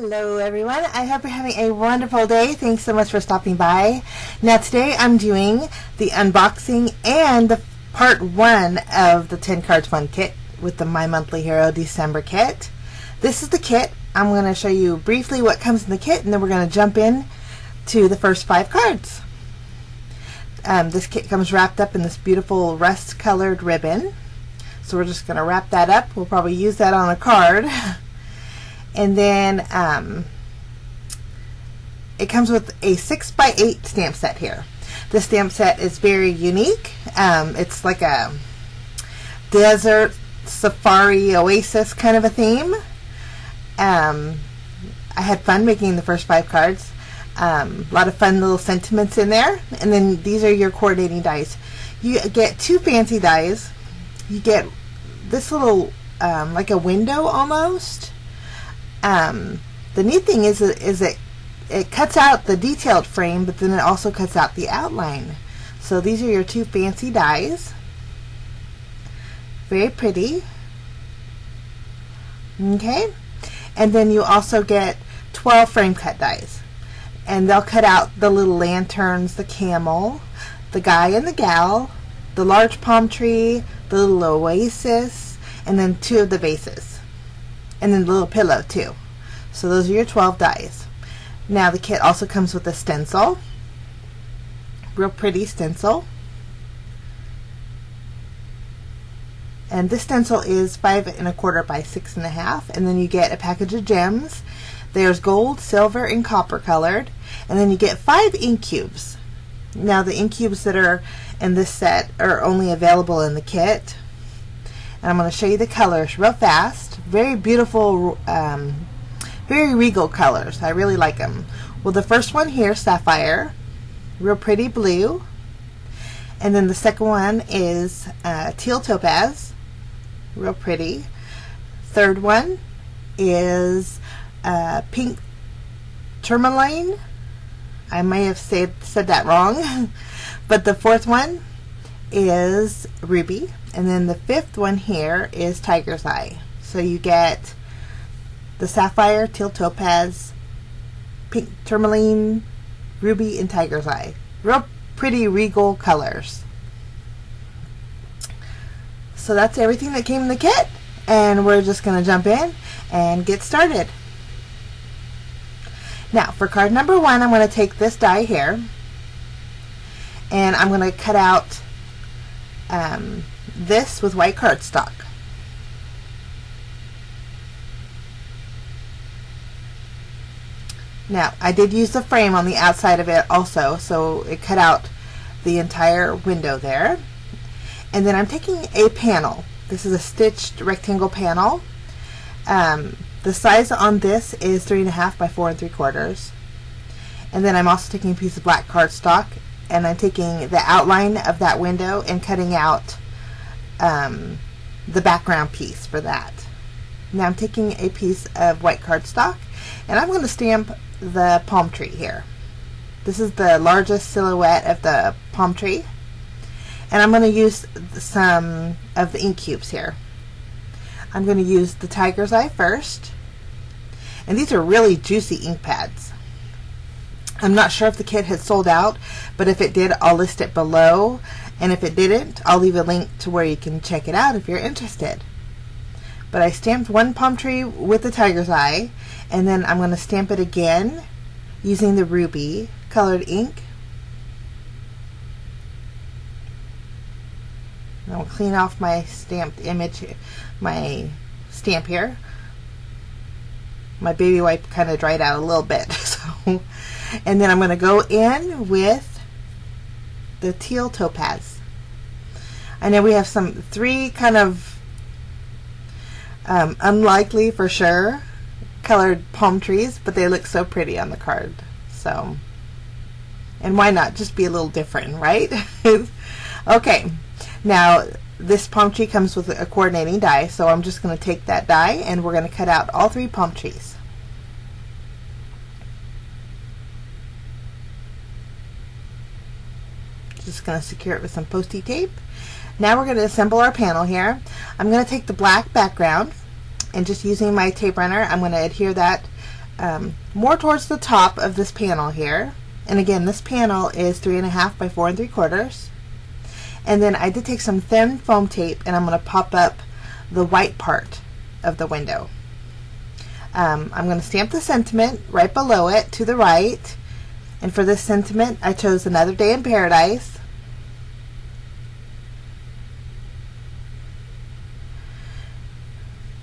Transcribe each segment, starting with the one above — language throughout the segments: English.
Hello everyone, I hope you're having a wonderful day. Thanks so much for stopping by. Now today I'm doing the unboxing and the part 1 of the 10 cards 1 kit with the My Monthly Hero December kit. This is the kit. I'm going to show you briefly what comes in the kit, and then we're going to jump in to the first 5 cards. This kit comes wrapped up in this beautiful rust colored ribbon. So we're just going to wrap that up. We'll probably use that on a card. And then it comes with a 6x8 stamp set here. This stamp set is very unique. It's like a desert safari oasis kind of a theme. I had fun making the first 5 cards. A lot of fun little sentiments in there. And then these are your coordinating dies. You get 2 fancy dies. You get this little like a window almost. The neat thing is it cuts out the detailed frame, but then it also cuts out the outline. So these are your 2 fancy dies. Very pretty. Okay. And then you also get 12 frame cut dies. And they'll cut out the little lanterns, the camel, the guy and the gal, the large palm tree, the little oasis, and then 2 of the vases. And then the little pillow too. So those are your 12 dies. Now the kit also comes with a stencil. Real pretty stencil. And this stencil is 5 1/4 by 6 1/2. And then you get a package of gems. There's gold, silver, and copper colored. And then you get 5 ink cubes. Now the ink cubes that are in this set are only available in the kit. And I'm going to show you the colors real fast. Very beautiful, very regal colors. I really like them. Well, the first one here, Sapphire, real pretty blue. And then the second one is Teal Topaz, real pretty. Third one is Pink Tourmaline. I may have said that wrong. But the fourth one is Ruby. And then the 5th one here is Tiger's Eye. So you get the Sapphire, Teal Topaz, Pink Tourmaline, Ruby, and Tiger's Eye. Real pretty regal colors. So that's everything that came in the kit. And we're just going to jump in and get started. Now for card number 1, I'm going to take this die here. And I'm going to cut out this with white cardstock. Now I did use the frame on the outside of it also, so it cut out the entire window there. And then I'm taking a panel. This is a stitched rectangle panel. The size on this is 3 1/2 by 4 3/4. And then I'm also taking a piece of black cardstock, and I'm taking the outline of that window and cutting out the background piece for that. Now I'm taking a piece of white cardstock, and I'm going to stamp the palm tree here. This is the largest silhouette of the palm tree, and I'm going to use some of the ink cubes here. I'm going to use the Tiger's Eye first, and these are really juicy ink pads. I'm not sure if the kit has sold out, but if it did, I'll list it below. And if it didn't, I'll leave a link to where you can check it out if you're interested. But I stamped one palm tree with the Tiger's Eye, and then I'm going to stamp it again using the Ruby colored ink. And I'll clean off my stamped image, my stamp here. My baby wipe kind of dried out a little bit, so. And then I'm going to go in with the Teal Topaz. I know we have 3 kind of unlikely for sure colored palm trees, but they look so pretty on the card. So, and why not just be a little different, right? Okay, now this palm tree comes with a coordinating die, so I'm just going to take that die and we're going to cut out all 3 palm trees. Just going to secure it with some post-it tape. Now we're going to assemble our panel here. I'm going to take the black background, and just using my tape runner, I'm going to adhere that more towards the top of this panel here. And again, this panel is 3.5 by 4 3/4. And then I did take some thin foam tape, and I'm going to pop up the white part of the window. I'm going to stamp the sentiment right below it to the right. And for this sentiment, I chose Another Day in Paradise.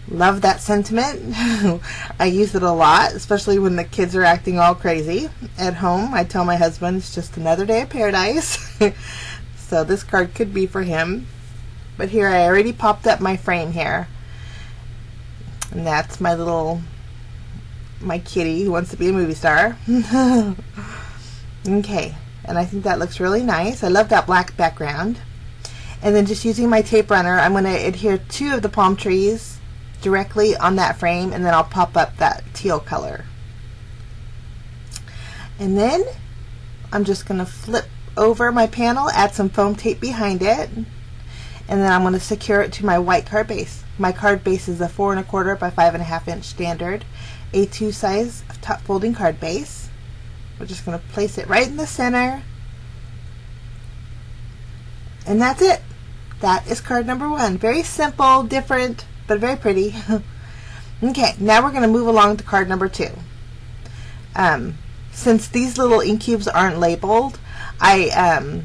Love that sentiment. I use it a lot, especially when the kids are acting all crazy at home. I tell my husband it's just another day of paradise. So this card could be for him. But here I already popped up my frame here. And that's my kitty who wants to be a movie star. Okay, and I think that looks really nice. I love that black background. And then just using my tape runner, I'm going to adhere 2 of the palm trees directly on that frame, and then I'll pop up that teal color. And then I'm just going to flip over my panel, add some foam tape behind it, and then I'm going to secure it to my white card base. My card base is a 4 1/4 by 5.5 inch standard A2 size top folding card base. We're just going to place it right in the center, and that's it. That is card number 1. Very simple, different, but very pretty. Okay, now we're going to move along to card number 2. Since these little ink cubes aren't labeled, I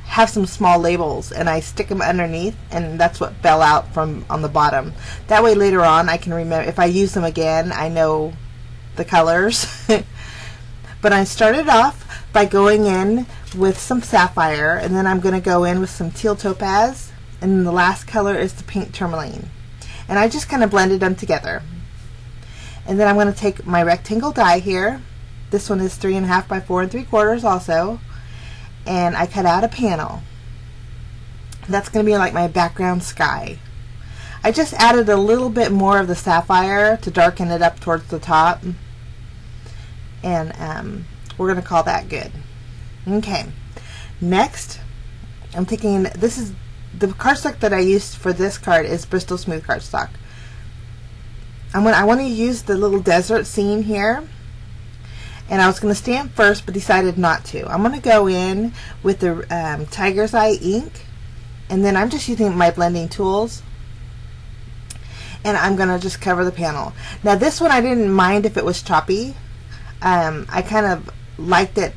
have some small labels, and I stick them underneath, and that's what fell out from on the bottom. That way later on I can remember, if I use them again, I know the colors. But I started off by going in with some sapphire, and then I'm going to go in with some teal topaz, and then the last color is the pink tourmaline. And I just kind of blended them together. And then I'm going to take my rectangle die here. This one is 3.5 by 4 3/4 also. And I cut out a panel. That's going to be like my background sky. I just added a little bit more of the sapphire to darken it up towards the top. And we're going to call that good. Okay. Next, I'm taking, this is the cardstock that I used for this card is Bristol Smooth cardstock. I want to use the little desert scene here, and I was going to stamp first but decided not to. I'm going to go in with the Tiger's Eye ink, and then I'm just using my blending tools, and I'm going to just cover the panel. Now this one I didn't mind if it was choppy. I kind of liked it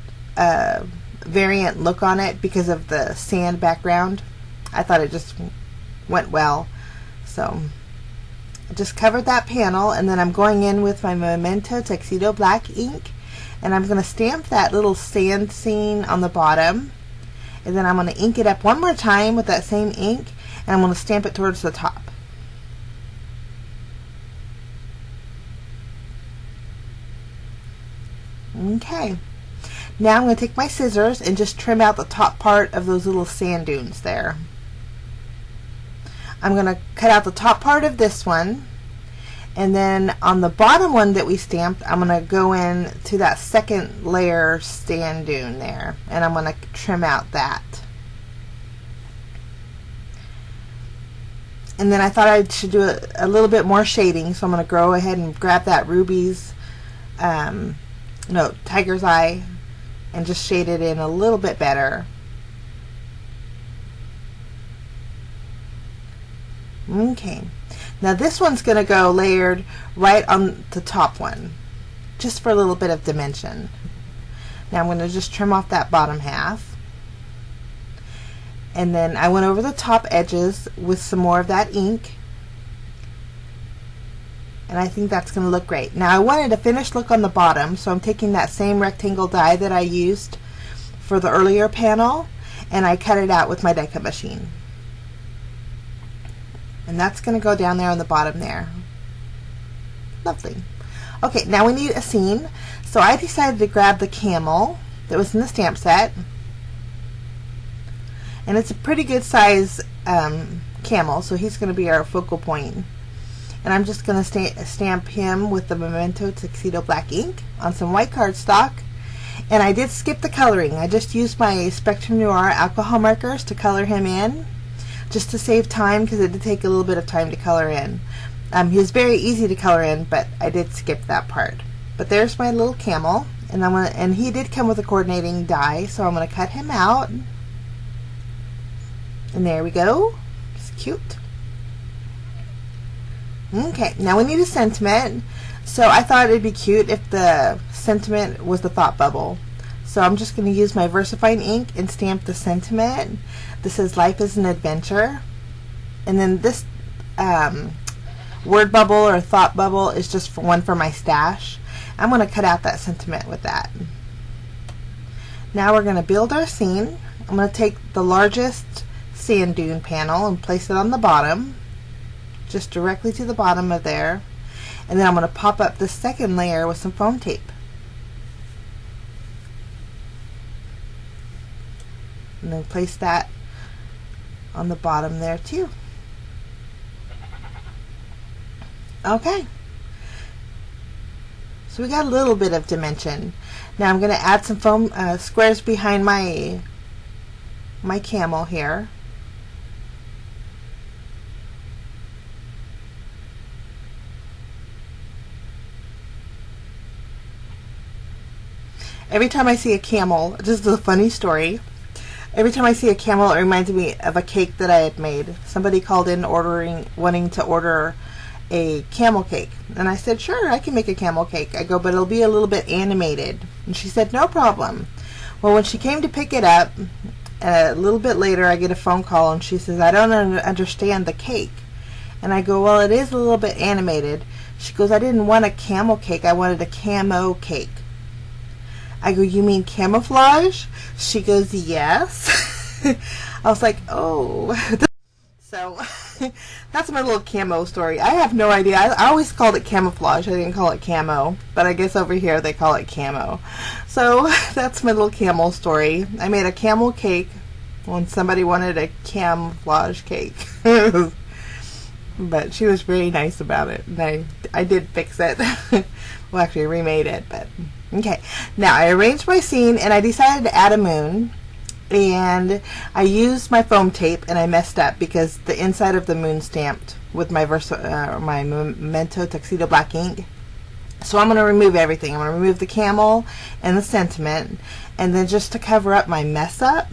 variant look on it because of the sand background. I thought it just went well. So I just covered that panel, and then I'm going in with my Memento Tuxedo Black ink, and I'm going to stamp that little sand scene on the bottom, and then I'm going to ink it up one more time with that same ink, and I'm going to stamp it towards the top. Okay. Now I'm going to take my scissors and just trim out the top part of those little sand dunes there. I'm going to cut out the top part of this one, and then on the bottom one that we stamped, I'm going to go in to that second layer sand dune there, and I'm going to trim out that. And then I thought I should do a little bit more shading, so I'm going to go ahead and grab that Ruby's Tiger's Eye and just shade it in a little bit better. Okay, now this one's going to go layered right on the top one, just for a little bit of dimension. Now I'm going to just trim off that bottom half, and then I went over the top edges with some more of that ink, and I think that's going to look great. Now I wanted a finished look on the bottom, so I'm taking that same rectangle die that I used for the earlier panel, and I cut it out with my die cut machine. And that's going to go down there on the bottom there. Lovely. Okay, now we need a scene. So I decided to grab the camel that was in the stamp set. And it's a pretty good size camel, so he's going to be our focal point. And I'm just going to stamp him with the Memento Tuxedo Black ink on some white cardstock. And I did skip the coloring. I just used my Spectrum Noir alcohol markers to color him in, just to save time, because it did take a little bit of time to color in. He was very easy to color in, but I did skip that part. But there's my little camel, and he did come with a coordinating die, so I'm gonna cut him out. And there we go. It's cute. Okay, now we need a sentiment. So I thought it'd be cute if the sentiment was the thought bubble. So I'm just going to use my VersaFine ink and stamp the sentiment. This says life is an adventure. And then this word bubble or thought bubble is just one for my stash. I'm going to cut out that sentiment with that. Now we're going to build our scene. I'm going to take the largest sand dune panel and place it on the bottom, just directly to the bottom of there. And then I'm going to pop up the second layer with some foam tape. And then place that on the bottom there too. Okay. So we got a little bit of dimension. Now I'm going to add some foam squares behind my camel here. Every time I see a camel, this is a funny story. Every time I see a camel, it reminds me of a cake that I had made. Somebody called in wanting to order a camel cake. And I said, sure, I can make a camel cake. I go, but it'll be a little bit animated. And she said, no problem. Well, when she came to pick it up, a little bit later, I get a phone call and she says, I don't understand the cake. And I go, well, it is a little bit animated. She goes, I didn't want a camel cake. I wanted a camo cake. I go, you mean camouflage? She goes, yes. I was like, oh. So that's my little camo story. I have no idea. I always called it camouflage. I didn't call it camo. But I guess over here they call it camo. So that's my little camel story. I made a camel cake when somebody wanted a camouflage cake. But she was very nice about it. And I did fix it. Well, actually I remade it, but okay. Now I arranged my scene and I decided to add a moon, and I used my foam tape and I messed up because the inside of the moon stamped with my Memento Tuxedo Black ink. So I'm going to remove everything. I'm going to remove the camel and the sentiment, and then just to cover up my mess up,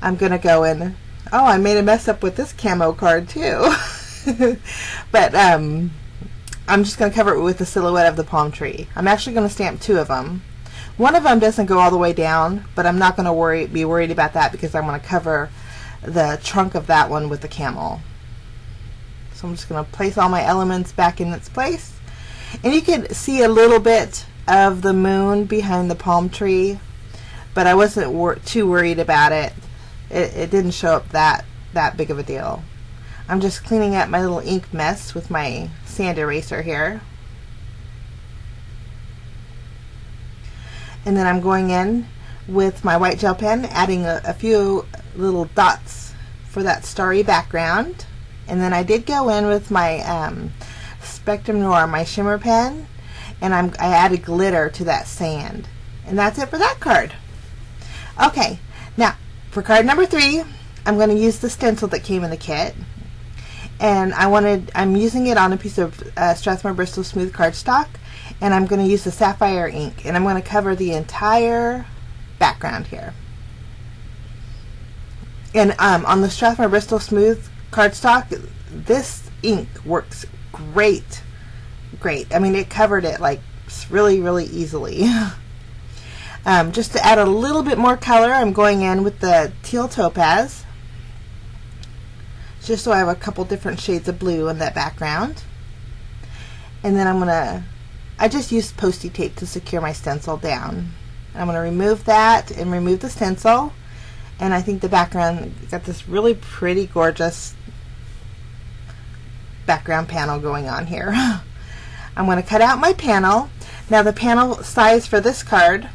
I'm going to go in. Oh, I made a mess up with this camo card too. But I'm just going to cover it with the silhouette of the palm tree. I'm actually going to stamp two of them. One of them doesn't go all the way down, but I'm not going to be worried about that because I'm going to cover the trunk of that one with the camel. So I'm just going to place all my elements back in its place. And you can see a little bit of the moon behind the palm tree, but I wasn't too worried about it. It didn't show up that big of a deal. I'm just cleaning up my little ink mess with my sand eraser here. And then I'm going in with my white gel pen, adding a few little dots for that starry background. And then I did go in with my Spectrum Noir, my shimmer pen, and I added glitter to that sand. And that's it for that card. Okay, now for card number 3, I'm going to use the stencil that came in the kit. And I'm using it on a piece of Strathmore Bristol smooth cardstock, and I'm going to use the sapphire ink, and I'm going to cover the entire background here. And on the Strathmore Bristol smooth cardstock, this ink works great. I mean, it covered it like really, really easily. Just to add a little bit more color, I'm going in with the teal topaz, just so I have a couple different shades of blue in that background. And then I just used Post-it tape to secure my stencil down. I'm going to remove that and remove the stencil, and I think the background got this really pretty, gorgeous background panel going on here. I'm going to cut out my panel. Now the panel size for this card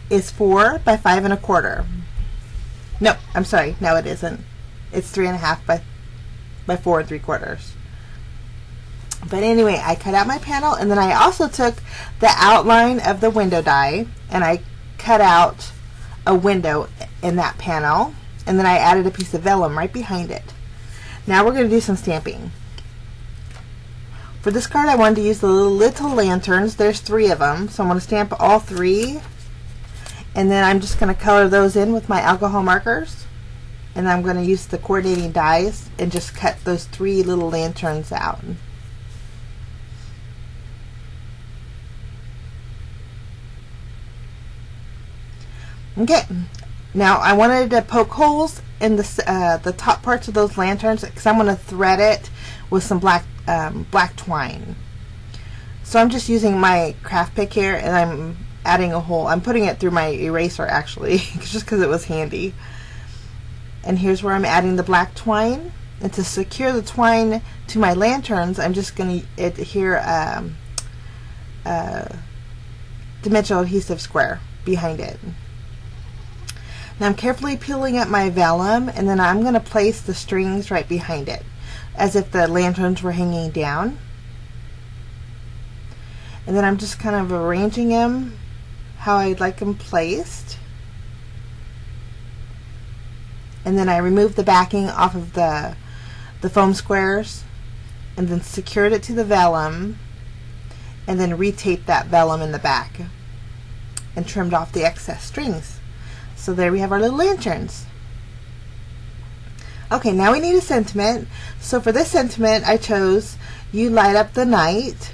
is 4 by 5 1/4. No, I'm sorry, no it isn't. It's 3.5 by 4 3/4. But anyway, I cut out my panel, and then I also took the outline of the window die and I cut out a window in that panel, and then I added a piece of vellum right behind it. Now we're going to do some stamping. For this card, I wanted to use the little lanterns. There's 3 of them, so I'm going to stamp all 3. And then I'm just going to color those in with my alcohol markers. And I'm going to use the coordinating dies and just cut those 3 little lanterns out. Okay, now I wanted to poke holes in the top parts of those lanterns because I'm going to thread it with some black twine. So I'm just using my craft pick here, and I'm adding a hole. I'm putting it through my eraser actually, just because it was handy. And here's where I'm adding the black twine. And to secure the twine to my lanterns, I'm just going to adhere dimensional adhesive square behind it. Now I'm carefully peeling up my vellum, and then I'm going to place the strings right behind it, as if the lanterns were hanging down. And then I'm just kind of arranging them how I'd like them placed. And then I removed the backing off of the foam squares, and then secured it to the vellum, and then retaped that vellum in the back, and trimmed off the excess strings. So there we have our little lanterns. Okay, now we need a sentiment. So for this sentiment, I chose "You Light Up the Night."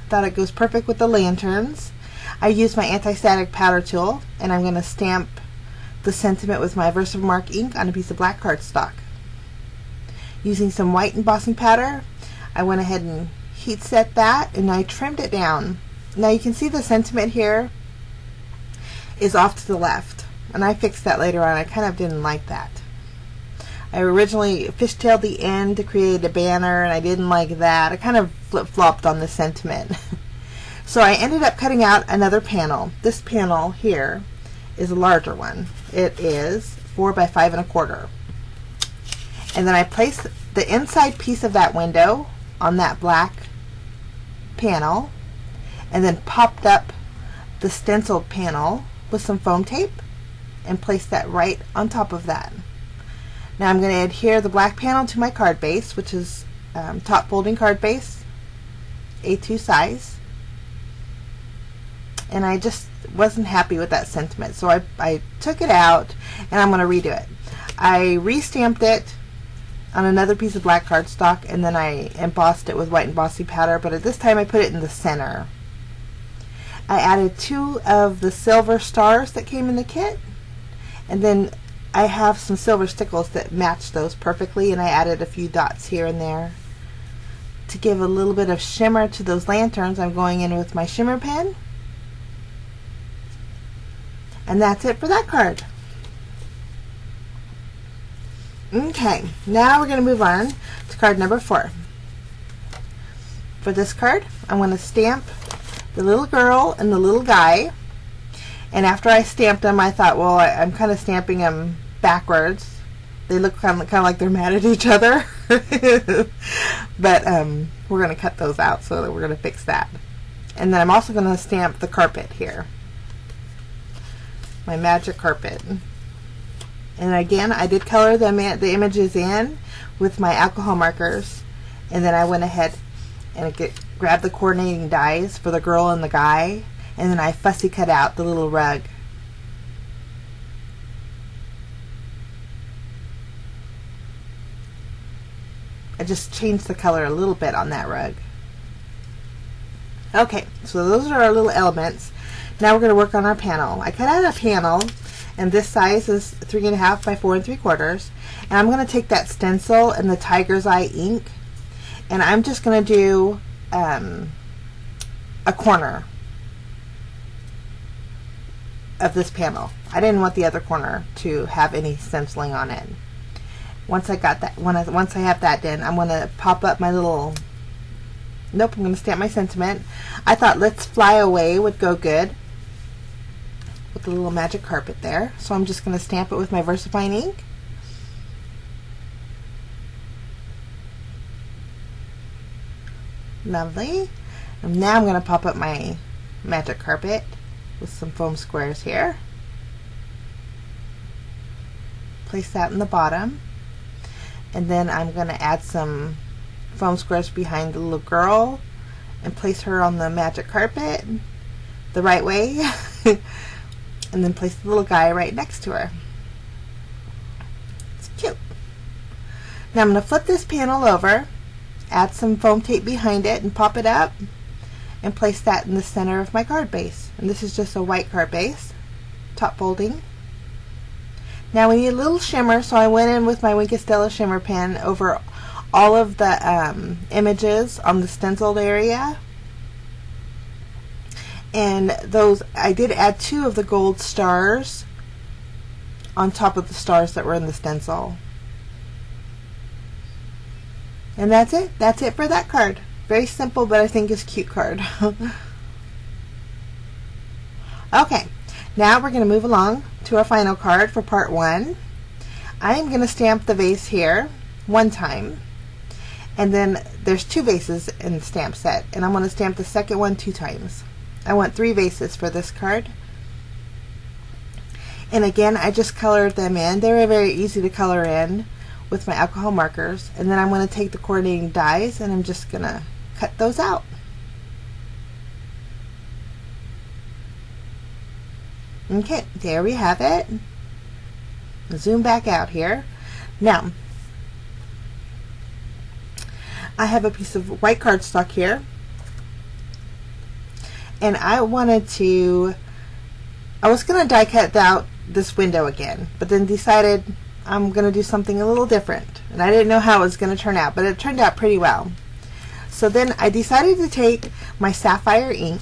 Thought it goes perfect with the lanterns. I used my anti-static powder tool, and I'm going to stamp the sentiment with my VersaMark ink on a piece of black cardstock. Using some white embossing powder, I went ahead and heat set that, and I trimmed it down. Now you can see the sentiment here is off to the left, and I fixed that later on. I kind of didn't like that. I originally fishtailed the end to create a banner, and I didn't like that. I kind of flip-flopped on the sentiment. So I ended up cutting out another panel. This panel here is a larger one. It is 4 by 5 1/4. And then I placed the inside piece of that window on that black panel, and then popped up the stenciled panel with some foam tape and placed that right on top of that. Now I'm going to adhere the black panel to my card base, which is top folding card base, A2 size. And I just wasn't happy with that sentiment, so I took it out, and I'm going to redo it. I re-stamped it on another piece of black cardstock, and then I embossed it with white embossing powder, but at this time I put it in the center. I added 2 of the silver stars that came in the kit, and then I have some silver stickles that match those perfectly, and I added a few dots here and there. To give a little bit of shimmer to those lanterns, I'm going in with my shimmer pen. And that's it for that card. Okay, now we're going to move on to card number 4. For this card, I'm going to stamp the little girl and the little guy. And after I stamped them, I thought, well, I'm kind of stamping them backwards. They look kind of like they're mad at each other. But we're going to cut those out, so that we're going to fix that. And then I'm also going to stamp the carpet here. My magic carpet. And again, I did color the images in with my alcohol markers, and then I went ahead and grabbed the coordinating dies for the girl and the guy, and then I fussy cut out the little rug. I just changed the color a little bit on that rug. Okay, so those are our little elements. Now we're going to work on our panel. I cut out a panel, and this size is 3.5 by 4 3/4. And I'm going to take that stencil and the tiger's eye ink, and I'm just going to do a corner of this panel. I didn't want the other corner to have any stenciling on it. Once I got that, once I have that done, I'm going to pop up my little. Nope, I'm going to stamp my sentiment. I thought "Let's Fly Away" would go good with the little magic carpet there, so I'm just going to stamp it with my VersaFine ink. Lovely. And now I'm going to pop up my magic carpet with some foam squares here. Place that in the bottom, and then I'm going to add some foam squares behind the little girl and place her on the magic carpet the right way. And then place the little guy right next to her. It's cute. Now I'm going to flip this panel over, add some foam tape behind it and pop it up, and place that in the center of my card base. And this is just a white card base, top folding. Now we need a little shimmer, so I went in with my Wink of Stella shimmer pen over all of the images on the stenciled area. And those, I did add 2 of the gold stars on top of the stars that were in the stencil. And that's it. That's it for that card. Very simple, but I think it's a cute card. Okay, now we're going to move along to our final card for part 1. I am going to stamp the vase here 1 time. And then there's 2 vases in the stamp set, and I'm going to stamp the second one 2 times. I want 3 vases for this card. And again, I just colored them in. They're very easy to color in with my alcohol markers. And then I'm going to take the coordinating dies and I'm just going to cut those out. Okay, there we have it. Zoom back out here. Now, I have a piece of white cardstock here. And I was going to die cut out this window again, but then decided I'm going to do something a little different. And I didn't know how it was going to turn out, but it turned out pretty well. So then I decided to take my sapphire ink,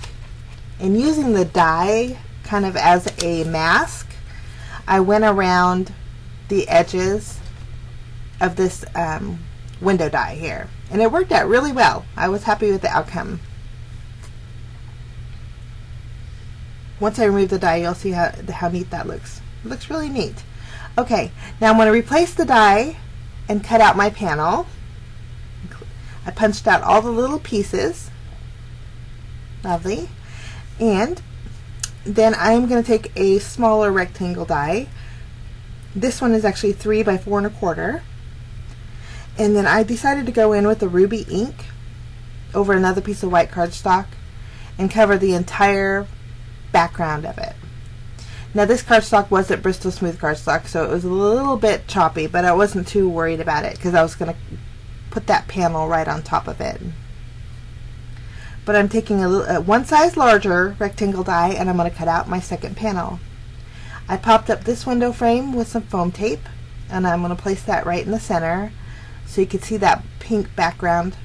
and using the die kind of as a mask, I went around the edges of this window die here. And it worked out really well. I was happy with the outcome. Once I remove the die, you'll see how neat that looks. It looks really neat. Okay, now I'm going to replace the die and cut out my panel. I punched out all the little pieces. Lovely. And then I'm going to take a smaller rectangle die. This one is actually 3 by 4 1/4. And then I decided to go in with the ruby ink over another piece of white cardstock and cover the entire background of it. Now this cardstock wasn't Bristol Smooth cardstock, so it was a little bit choppy, but I wasn't too worried about it because I was going to put that panel right on top of it. But I'm taking a 1 size larger rectangle die and I'm going to cut out my second panel. I popped up this window frame with some foam tape, and I'm going to place that right in the center so you can see that pink background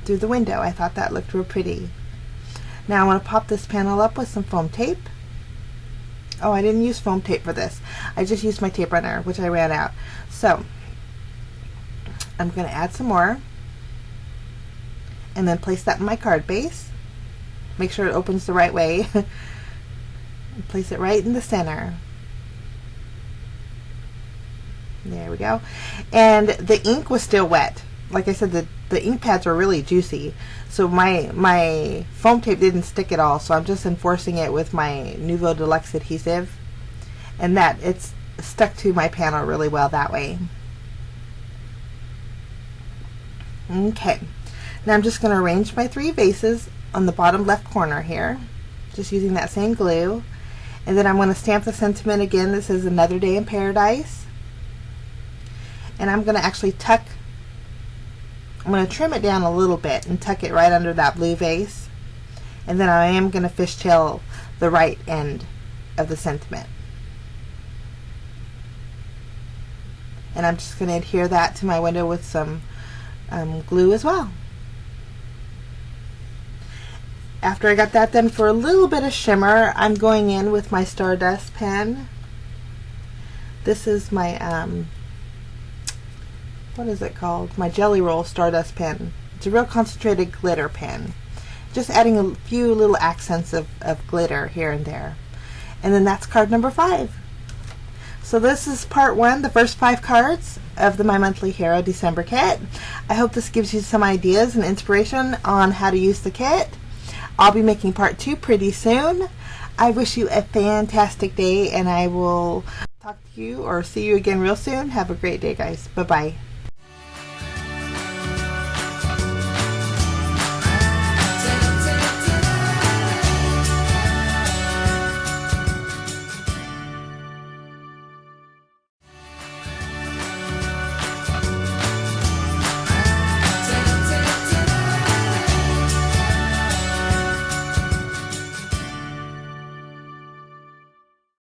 through the window. I thought that looked real pretty. Now I'm going to pop this panel up with some foam tape. Oh, I didn't use foam tape for this. I just used my tape runner, which I ran out. So I'm going to add some more and then place that in my card base. Make sure it opens the right way. Place it right in the center. There we go. And the ink was still wet. Like I said, the ink pads were really juicy, so my foam tape didn't stick at all, so I'm just enforcing it with my Nouveau Deluxe adhesive, and that it's stuck to my panel really well that way. Okay, now I'm just going to arrange my 3 vases on the bottom left corner here, just using that same glue, and then I'm going to stamp the sentiment again. This is Another Day in Paradise, and I'm going to actually I'm going to trim it down a little bit and tuck it right under that blue vase, and then I am going to fishtail the right end of the sentiment. And I'm just going to adhere that to my window with some glue as well. After I got that done, for a little bit of shimmer, I'm going in with my Stardust pen. This is my what is it called? My Jelly Roll Stardust pen. It's a real concentrated glitter pen. Just adding a few little accents of glitter here and there. And then that's card number 5. So this is part 1, the first 5 cards of the My Monthly Hero December kit. I hope this gives you some ideas and inspiration on how to use the kit. I'll be making part 2 pretty soon. I wish you a fantastic day, and I will talk to you or see you again real soon. Have a great day, guys. Bye-bye.